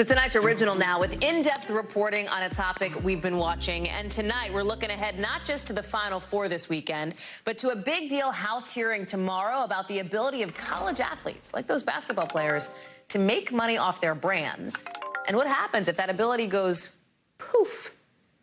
So tonight's original now with in-depth reporting on a topic we've been watching. And tonight we're looking ahead not just to the Final Four this weekend, but to a big deal House hearing tomorrow about the ability of college athletes, like those basketball players, to make money off their brands. And what happens if that ability goes poof?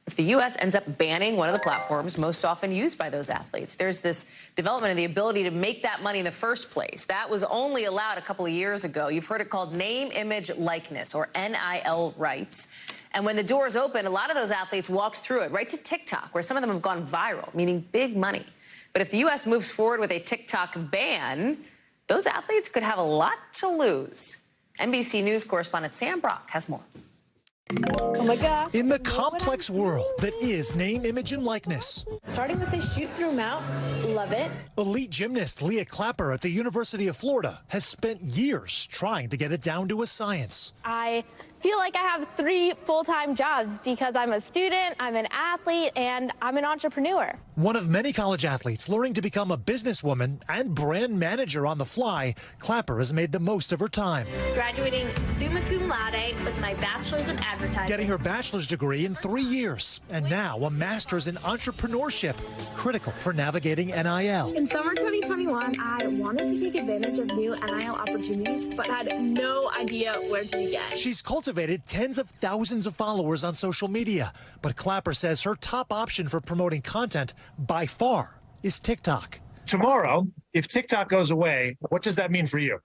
If the U.S. ends up banning one of the platforms most often used by those athletes. There's this development of the ability to make that money in the first place. That was only allowed a couple of years ago. You've heard it called name, image, likeness, or NIL rights. And when the doors opened, a lot of those athletes walked through it, right to TikTok, where some of them have gone viral, meaning big money. But if the U.S. moves forward with a TikTok ban, those athletes could have a lot to lose. NBC News correspondent Sam Brock has more. Oh my God. In the complex world that is name, image, and likeness. Starting with a shoot-through mount, love it. Elite gymnast Leah Clapper at the University of Florida has spent years trying to get it down to a science. I feel like I have 3 full-time jobs because I'm a student, I'm an athlete, and I'm an entrepreneur. One of many college athletes learning to become a businesswoman and brand manager on the fly, Clapper has made the most of her time. Graduating summa cum laude with my bachelor's in advertising. Getting her bachelor's degree in 3 years, and now a master's in entrepreneurship, critical for navigating NIL. In summer 2021, I wanted to take advantage of new NIL opportunities, but had no idea where to begin. She's cultivated tens of thousands of followers on social media, but Clapper says her top option for promoting content by far is TikTok. Tomorrow, if TikTok goes away, what does that mean for you?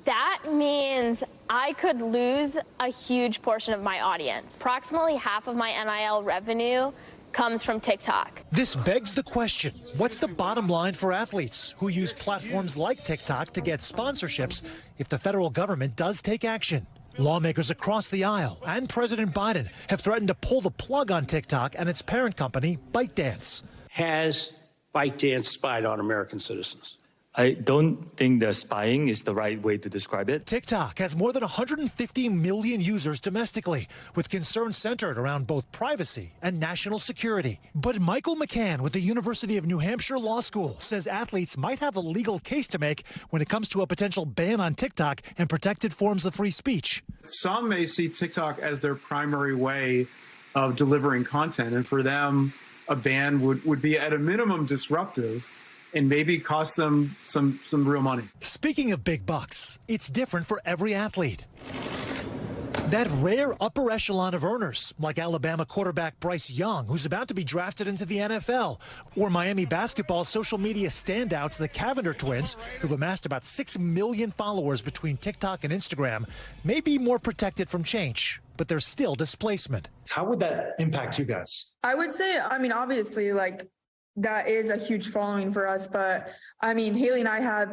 That means I could lose a huge portion of my audience. Approximately half of my NIL revenue comes from TikTok. This begs the question, what's the bottom line for athletes who use platforms like TikTok to get sponsorships if the federal government does take action? Lawmakers across the aisle and President Biden have threatened to pull the plug on TikTok and its parent company, ByteDance. Has ByteDance spied on American citizens? I don't think that spying is the right way to describe it. TikTok has more than 150 million users domestically, with concerns centered around both privacy and national security. But Michael McCann with the University of New Hampshire Law School says athletes might have a legal case to make when it comes to a potential ban on TikTok and protected forms of free speech. Some may see TikTok as their primary way of delivering content, and for them, a ban would be at a minimum disruptive and maybe cost them some real money. Speaking of big bucks, it's different for every athlete. That rare upper echelon of earners, like Alabama quarterback Bryce Young, who's about to be drafted into the NFL, or Miami basketball social media standouts, the Cavender twins, who've amassed about 6 million followers between TikTok and Instagram, may be more protected from change, but there's still displacement. How would that impact you guys? I would say, obviously, that is a huge following for us. But Haley and I have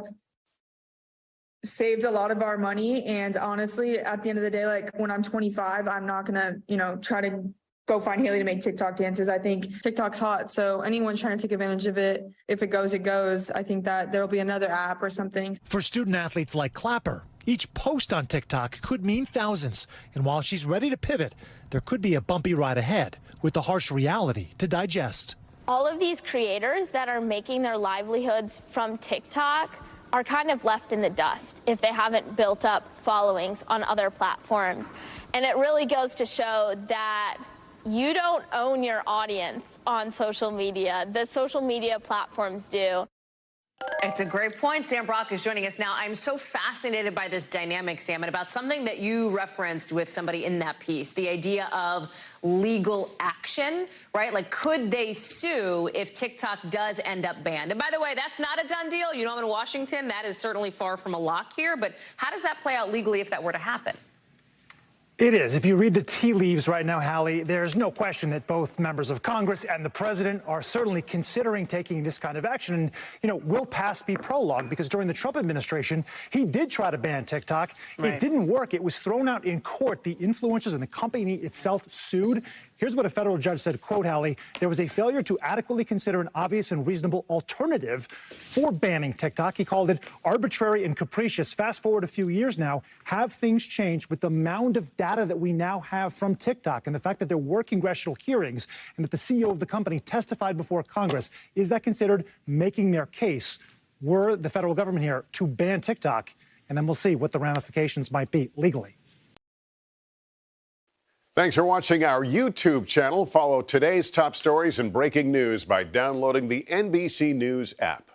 saved a lot of our money. And honestly, at the end of the day, when I'm 25, I'm not going to, try to go find Haley to make TikTok dances. I think TikTok's hot. So anyone trying to take advantage of it, if it goes, it goes. I think that there'll be another app or something. For student athletes like Clapper, each post on TikTok could mean thousands. And while she's ready to pivot, there could be a bumpy ride ahead with the harsh reality to digest. All of these creators that are making their livelihoods from TikTok are kind of left in the dust if they haven't built up followings on other platforms. And it really goes to show that you don't own your audience on social media. The social media platforms do. It's a great point. Sam Brock is joining us now. I'm so fascinated by this dynamic, Sam, and about something that you referenced with somebody in that piece, the idea of legal action, right? Could they sue if TikTok does end up banned? And by the way, that's not a done deal. I'm in Washington. That is certainly far from a lock here. But how does that play out legally if that were to happen? It is. If you read the tea leaves right now, Hallie, there's no question that both members of Congress and the president are certainly considering taking this kind of action. And, will past be prologue? Because during the Trump administration, he did try to ban TikTok. Right. It didn't work. It was thrown out in court. The influencers and the company itself sued. Here's what a federal judge said, quote, Hallie, there was a failure to adequately consider an obvious and reasonable alternative for banning TikTok. He called it arbitrary and capricious. Fast forward a few years now, have things changed with the mound of data that we now have from TikTok and the fact that there were congressional hearings and that the CEO of the company testified before Congress? Is that considered making their case? Were the federal government here to ban TikTok? And then we'll see what the ramifications might be legally. Thanks for watching our YouTube channel. Follow today's top stories and breaking news by downloading the NBC News app.